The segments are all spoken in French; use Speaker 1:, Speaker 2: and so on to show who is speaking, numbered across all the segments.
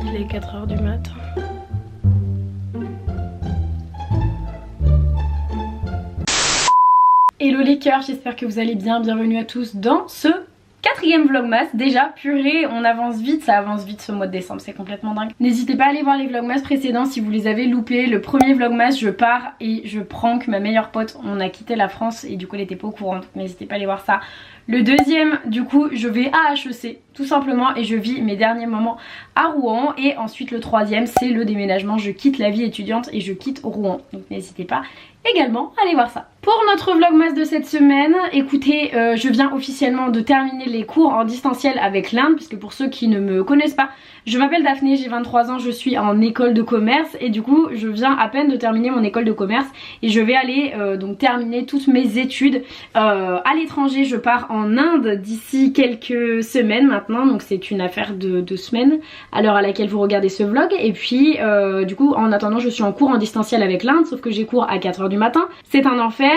Speaker 1: Il est 4 h du matin. Hello les cœurs, j'espère que vous allez bien. Bienvenue à tous dans ce 4e vlogmas. Déjà, purée, on avance vite, ça avance vite ce mois de décembre, c'est complètement dingue. N'hésitez pas à aller voir les vlogmas précédents si vous les avez loupés. Le premier vlogmas, je pars et je prank ma meilleure pote. On a quitté la France et du coup elle était pas au courant, donc n'hésitez pas à aller voir ça. Le deuxième, du coup, je vais à HEC tout simplement et je vis mes derniers moments à Rouen. Et ensuite le troisième, c'est le déménagement. Je quitte la vie étudiante et je quitte Rouen, donc n'hésitez pas également à aller voir ça. Pour notre vlogmas de cette semaine, écoutez, je viens officiellement de terminer les cours en distanciel avec l'Inde, puisque pour ceux qui ne me connaissent pas, je m'appelle Daphné, j'ai 23 ans, je suis en école de commerce et du coup je viens à peine de terminer mon école de commerce et je vais aller donc terminer toutes mes études à l'étranger. Je pars en Inde d'ici quelques semaines maintenant, donc c'est une affaire de 2 semaines à l'heure à laquelle vous regardez ce vlog. Et puis du coup en attendant je suis en cours en distanciel avec l'Inde, sauf que j'ai cours à 4 h du matin, c'est un enfer.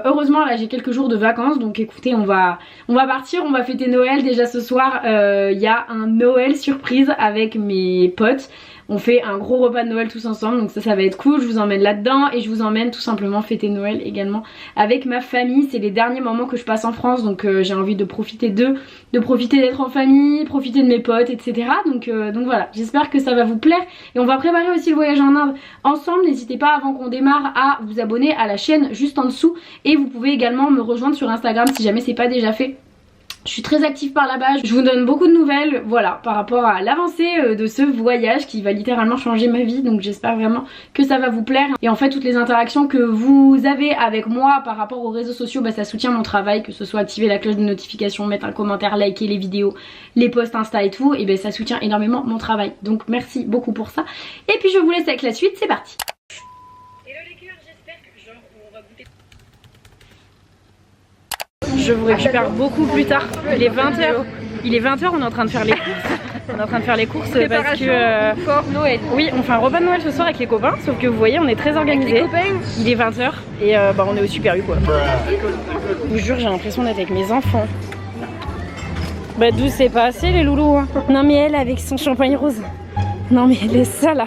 Speaker 1: Heureusement là j'ai quelques jours de vacances, donc écoutez on va partir, on va fêter Noël. Déjà ce soir il y a un Noël surprise avec mes potes. On fait un gros repas de Noël tous ensemble, donc ça va être cool. Je vous emmène là-dedans et je vous emmène tout simplement fêter Noël également avec ma famille. C'est les derniers moments que je passe en France, donc j'ai envie de profiter d'eux, de profiter d'être en famille, profiter de mes potes, etc. Donc voilà, j'espère que ça va vous plaire. Et on va préparer aussi le voyage en Inde ensemble. N'hésitez pas avant qu'on démarre à vous abonner à la chaîne juste en dessous. Et vous pouvez également me rejoindre sur Instagram si jamais c'est pas déjà fait. Je suis très active par là-bas, je vous donne beaucoup de nouvelles, voilà, par rapport à l'avancée de ce voyage qui va littéralement changer ma vie. Donc j'espère vraiment que ça va vous plaire. Et en fait toutes les interactions que vous avez avec moi par rapport aux réseaux sociaux, bah, ça soutient mon travail, que ce soit activer la cloche de notification, mettre un commentaire, liker les vidéos, les posts Insta et tout, et ben ça soutient énormément mon travail. Donc merci beaucoup pour ça. Et puis je vous laisse avec la suite, c'est parti. Je vous récupère beaucoup plus tard. Il est 20 h. Il est 20 h, on est en train de faire les courses. On est en train de faire les courses parce que
Speaker 2: pour Noël.
Speaker 1: Oui, on fait un repas de Noël ce soir avec les copains, sauf que vous voyez, on est très organisés. Il est 20 h et bah on est au Super U quoi. Je vous jure, j'ai l'impression d'être avec mes enfants. Bah d'où c'est pas assez les loulous hein. Non mais elle avec son champagne rose. Non mais laisse ça là.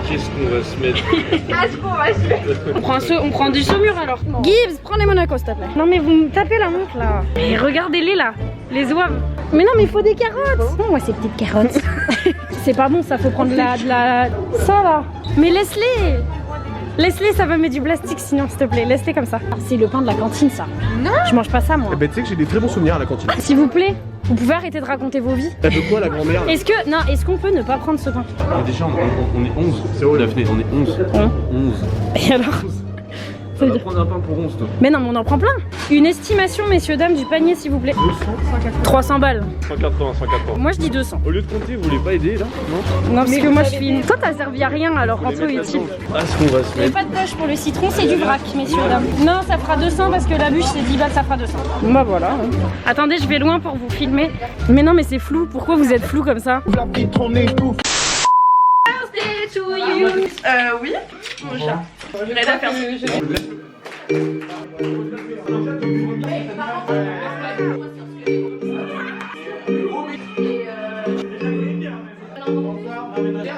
Speaker 2: Qu'est-ce qu'on va se mettre? Qu'est-ce qu'on va se mettre?
Speaker 1: On prend du Saumur alors. Gibbs, prends les Monaco s'il te plaît. Non mais vous me tapez la montre là. Mais regardez-les là, les oies. Mais non mais il faut des carottes. Oh, moi ces petites carottes. C'est pas bon ça, faut prendre de la... Ça là. Mais laisse-les. Laisse-les, ça va mettre du plastique sinon s'il te plaît, laisse-les comme ça. C'est le pain de la cantine ça. Non. Je mange pas ça moi.
Speaker 2: Eh ben tu sais que j'ai des très bons souvenirs à la cantine.
Speaker 1: S'il vous plaît, vous pouvez arrêter de raconter vos vies.
Speaker 2: Elle veut quoi la grand-mère?
Speaker 1: Est-ce qu'on peut ne pas prendre ce pain?
Speaker 2: Déjà on est 11, c'est où Daphné? On est 11. 11.
Speaker 1: Et alors?
Speaker 2: On va prendre un pain pour 11 toi.
Speaker 1: Mais non mais on en prend plein. Une estimation messieurs dames du panier s'il vous plaît.
Speaker 2: 200, 180.
Speaker 1: 300 balles.
Speaker 2: 180, 180.
Speaker 1: Moi je dis 200.
Speaker 2: Au lieu de compter, vous voulez pas aider là? Non?
Speaker 1: Non parce que moi je suis... Toi t'as servi à rien alors rends-toi utile.
Speaker 2: Ah ce qu'on va se
Speaker 1: Il n'y a
Speaker 2: mettre.
Speaker 1: pas de poche pour le citron, c'est du vrac messieurs dames. Non ça fera 200 parce que la bûche c'est 10 balles, ça fera 200. Bon bah voilà. Attendez je vais loin pour vous filmer. Mais non mais c'est flou, pourquoi vous êtes flou comme ça?
Speaker 3: Oui, mon chat. Je l'aide à faire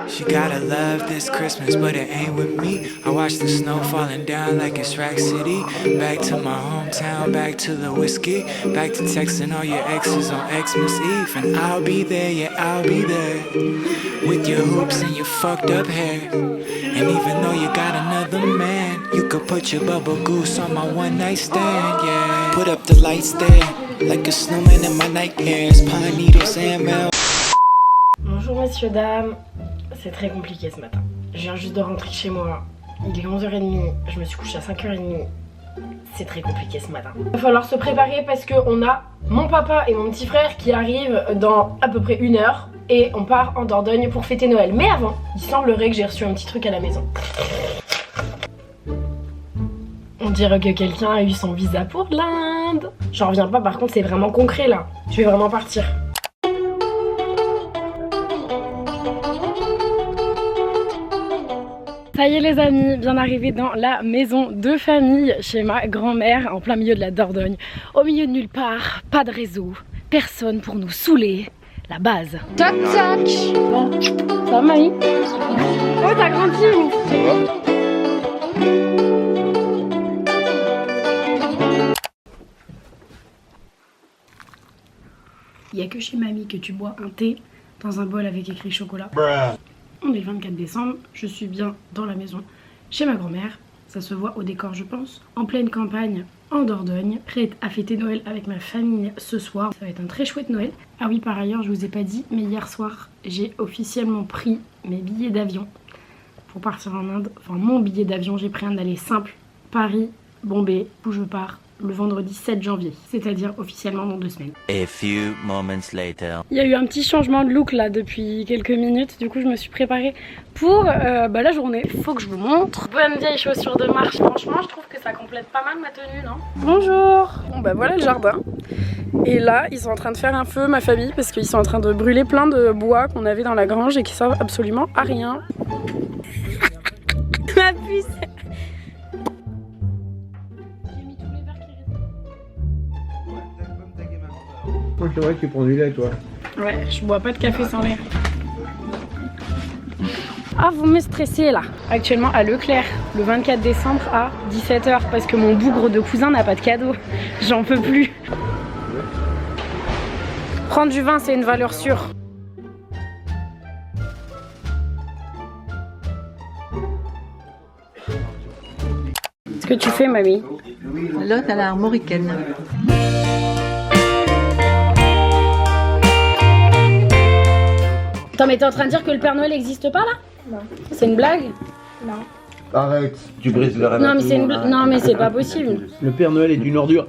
Speaker 4: She gotta love this Christmas, but it ain't with me. I watch the snow falling down like it's Rack City. Back to my hometown, back to the whiskey. Back to texting all your exes on Xmas Eve. And I'll be there, yeah, I'll be there. With your hoops and your fucked up hair. And even though you got another man, you could put your bubble goose on my one night stand, yeah. Put up the lights there, like a snowman in my nightmares. Pine needles and mel.
Speaker 1: Bonjour messieurs, dames. C'est très compliqué ce matin. Je viens juste de rentrer chez moi. Il est 11h30. Je me suis couchée à 5h30. C'est très compliqué ce matin. Il va falloir se préparer parce qu'on a mon papa et mon petit frère qui arrivent dans à peu près 1 heure. Et on part en Dordogne pour fêter Noël. Mais avant, il semblerait que j'ai reçu un petit truc à la maison. On dirait que quelqu'un a eu son visa pour l'Inde. J'en reviens pas, par contre c'est vraiment concret là. Je vais vraiment partir. Ça y est les amis, bien arrivé dans la maison de famille chez ma grand-mère en plein milieu de la Dordogne. Au milieu de nulle part, pas de réseau, personne pour nous saouler. la base. Toc toc. Bon, ça va Maï? Oh t'as grandi ou?
Speaker 2: Ça va?
Speaker 1: Il n'y a que chez mamie que tu bois un thé dans un bol avec écrit chocolat. On est le 24 décembre, je suis bien dans la maison chez ma grand-mère. Ça se voit au décor je pense. En pleine campagne, en Dordogne, prête à fêter Noël avec ma famille ce soir. Ça va être un très chouette Noël. Ah oui par ailleurs je vous ai pas dit, mais hier soir j'ai officiellement pris mes billets d'avion pour partir en Inde. Enfin mon billet d'avion, j'ai pris un aller simple. Paris, Bombay, où je pars le vendredi 7 janvier, c'est-à-dire officiellement dans 2 semaines.
Speaker 5: A few moments later.
Speaker 1: Il y a eu un petit changement de look là depuis quelques minutes, du coup je me suis préparée pour la journée. Faut que je vous montre. Bonne vieille chaussure de marche, franchement je trouve que ça complète pas mal ma tenue, non? Bonjour. Bon bah voilà le jardin. Et là ils sont en train de faire un feu, ma famille, parce qu'ils sont en train de brûler plein de bois qu'on avait dans la grange et qui servent absolument à rien. Ma puce.
Speaker 2: C'est vrai que tu prends du lait toi.
Speaker 1: Ouais, je bois pas de café sans lait. Ah, vous me stressez là. Actuellement à Leclerc, le 24 décembre à 17 h parce que mon bougre de cousin n'a pas de cadeau. J'en peux plus. Prendre du vin, c'est une valeur sûre. Qu'est-ce que tu fais, mamie?
Speaker 6: Là, t'as la armoricaine.
Speaker 1: Attends, mais t'es en train de dire que le Père Noël n'existe pas là? Non. C'est une blague? Non.
Speaker 2: Arrête, tu brises le rêve.
Speaker 1: Non, mais c'est une blague. Non, mais c'est pas possible.
Speaker 2: Le Père Noël est une ordure.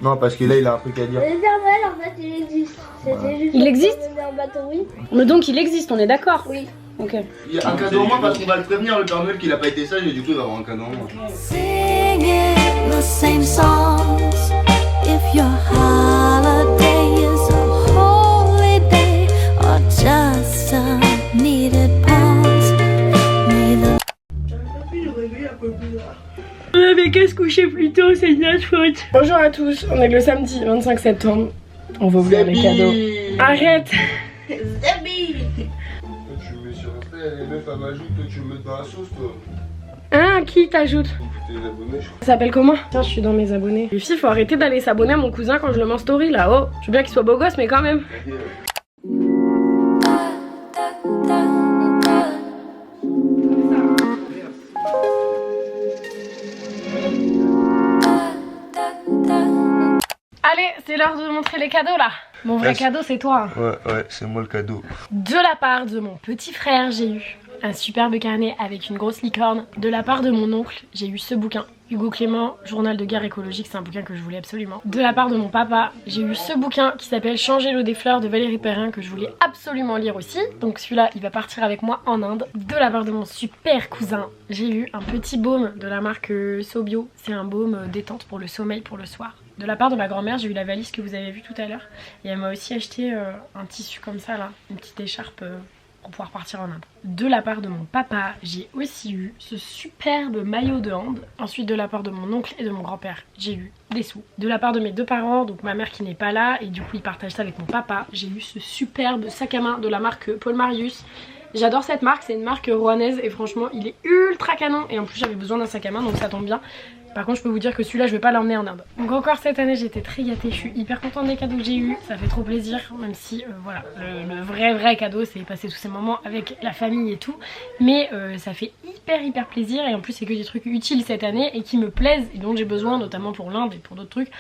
Speaker 7: Non, parce que là, il a un truc à dire.
Speaker 8: Le Père Noël, en fait, il existe. C'était juste.
Speaker 1: Il existe?
Speaker 8: En bateau, oui.
Speaker 1: Mais donc il existe, on est d'accord?
Speaker 8: Oui.
Speaker 1: Ok.
Speaker 7: Il y a un cadeau en moins parce qu'on va le prévenir, le Père Noël, qu'il a pas été sage et du coup, il va avoir un cadeau en moins.
Speaker 9: Singing the same songs. If your holiday is a holy day or just a needed pause, neither.
Speaker 1: On avait qu'à se coucher plus tôt, c'est de notre faute. Bonjour à tous, on est le samedi 25 septembre. On va ouvrir les cadeaux. Arrête.
Speaker 8: Zabi.
Speaker 7: Tu me mets sur Insta, les meufs, elles m'ajoutent, toi, tu me mets dans la sauce, toi.
Speaker 1: Hein, qui t'ajoute?
Speaker 7: Tes abonnés, je crois.
Speaker 1: Ça s'appelle comment? Tiens, je suis dans mes abonnés. Les filles, faut arrêter d'aller s'abonner à mon cousin quand je le mets en story là. Oh, je veux bien qu'il soit beau gosse, mais quand même. Allez, c'est l'heure de montrer les cadeaux là. Mon vrai cadeau, c'est toi.
Speaker 7: Ouais, c'est moi le cadeau.
Speaker 1: De la part de mon petit frère, j'ai eu un superbe carnet avec une grosse licorne. De la part de mon oncle, j'ai eu ce bouquin. Hugo Clément, Journal de guerre écologique, c'est un bouquin que je voulais absolument. De la part de mon papa, j'ai eu ce bouquin qui s'appelle Changer l'eau des fleurs de Valérie Perrin que je voulais absolument lire aussi. Donc celui-là, il va partir avec moi en Inde. De la part de mon super cousin, j'ai eu un petit baume de la marque Sobio. C'est un baume détente pour le sommeil pour le soir. De la part de ma grand-mère, j'ai eu la valise que vous avez vue tout à l'heure. Et elle m'a aussi acheté un tissu comme ça là, une petite écharpe pour pouvoir partir en Inde. De la part de mon papa, j'ai aussi eu ce superbe maillot de hand. Ensuite, de la part de mon oncle et de mon grand-père, j'ai eu des sous. De la part de mes deux parents, donc ma mère qui n'est pas là, et du coup ils partagent ça avec mon papa, j'ai eu ce superbe sac à main de la marque Paul Marius. J'adore cette marque, c'est une marque rouennaise et franchement il est ultra canon. Et en plus j'avais besoin d'un sac à main donc ça tombe bien. Par contre je peux vous dire que celui-là je vais pas l'emmener en Inde. Donc encore cette année j'étais très gâtée, je suis hyper contente des cadeaux que j'ai eu. Ça fait trop plaisir, même si voilà, le vrai cadeau c'est passer tous ces moments avec la famille et tout. Mais ça fait hyper plaisir et en plus c'est que des trucs utiles cette année et qui me plaisent et dont j'ai besoin notamment pour l'Inde et pour d'autres trucs.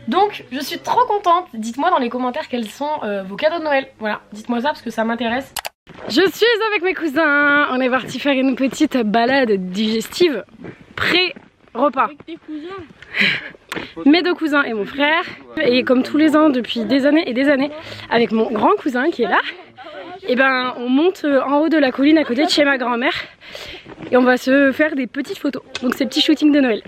Speaker 1: Donc je suis trop contente, dites-moi dans les commentaires quels sont vos cadeaux de Noël. Voilà, dites-moi ça parce que ça m'intéresse. Je suis avec mes cousins, on est parti faire une petite balade digestive pré-repas. Avec tes cousins? Mes deux cousins et mon frère. Et comme tous les ans depuis des années et des années, avec mon grand cousin qui est là, et ben on monte en haut de la colline à côté de chez ma grand-mère et on va se faire des petites photos. Donc c'est petits shootings de Noël.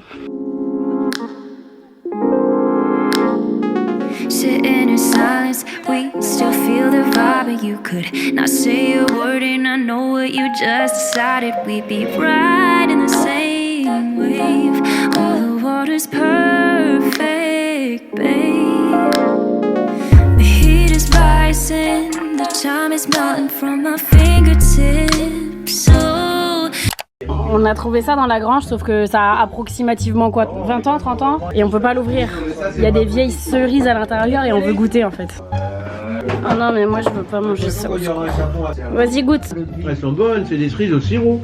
Speaker 9: Sit in your silence, we still feel the vibe, and you could not say a word, and I know what you just decided. We'd be right in the same wave. Oh, the water's perfect, babe. The heat is by falling from my fingertips. Oh.
Speaker 1: On a trouvé ça dans la grange, sauf que ça a approximativement quoi, 20 ans, 30 ans, et on peut pas l'ouvrir. Il y a des vieilles cerises à l'intérieur et on veut goûter en fait. Oh non mais moi je veux pas manger ça. Vas-y goûte.
Speaker 10: Elles sont bonnes, c'est des cerises au sirop.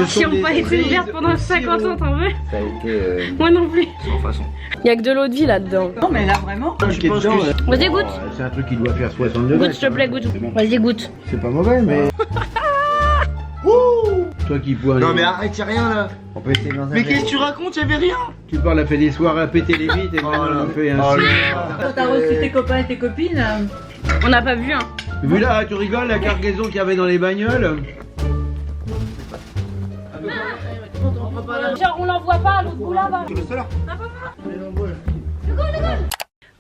Speaker 1: Qui n'ont pas été ouvertes pendant 50 ans, t'en veux?
Speaker 10: Ça a été...
Speaker 1: Moi non plus.
Speaker 10: Sans façon.
Speaker 1: Il y a que de l'eau de vie là-dedans.
Speaker 6: Non mais là vraiment.
Speaker 10: Je pense que...
Speaker 1: Vas-y goûte.
Speaker 10: C'est un truc qui doit faire 60 degrés.
Speaker 1: Goûte s'il te plaît, goûte. Vas-y goûte.
Speaker 10: C'est pas mauvais mais... Toi qui poids.
Speaker 7: Non mais arrête, y'a rien là.
Speaker 10: On peut essayer dans un...
Speaker 7: Mais qu'est-ce que tu racontes? Y'avait rien.
Speaker 10: Tu parles, a fait des soirées à péter les vitres et maintenant on fait un...
Speaker 6: Quand t'as reçu tes copains et tes copines.
Speaker 1: On n'a pas vu hein.
Speaker 10: Vu là, tu rigoles, la cargaison qu'il y avait dans les bagnoles.
Speaker 1: Genre on l'envoie pas à l'autre bout là-bas.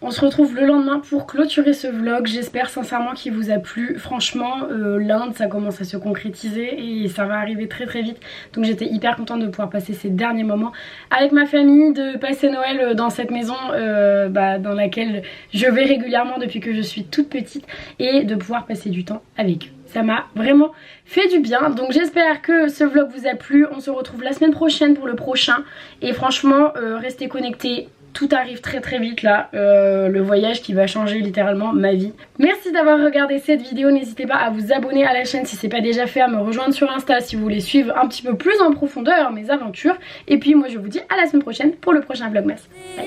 Speaker 1: On se retrouve le lendemain pour clôturer ce vlog. J'espère sincèrement qu'il vous a plu. Franchement, l'Inde, ça commence à se concrétiser et ça va arriver très très vite. Donc j'étais hyper contente de pouvoir passer ces derniers moments avec ma famille, de passer Noël dans cette maison dans laquelle je vais régulièrement depuis que je suis toute petite et de pouvoir passer du temps avec eux. Ça m'a vraiment fait du bien. Donc j'espère que ce vlog vous a plu. On se retrouve la semaine prochaine pour le prochain. Et franchement, restez connectés. Tout arrive très très vite là, le voyage qui va changer littéralement ma vie. Merci d'avoir regardé cette vidéo, n'hésitez pas à vous abonner à la chaîne si c'est pas déjà fait, à me rejoindre sur Insta si vous voulez suivre un petit peu plus en profondeur mes aventures. Et puis moi je vous dis à la semaine prochaine pour le prochain Vlogmas. Bye.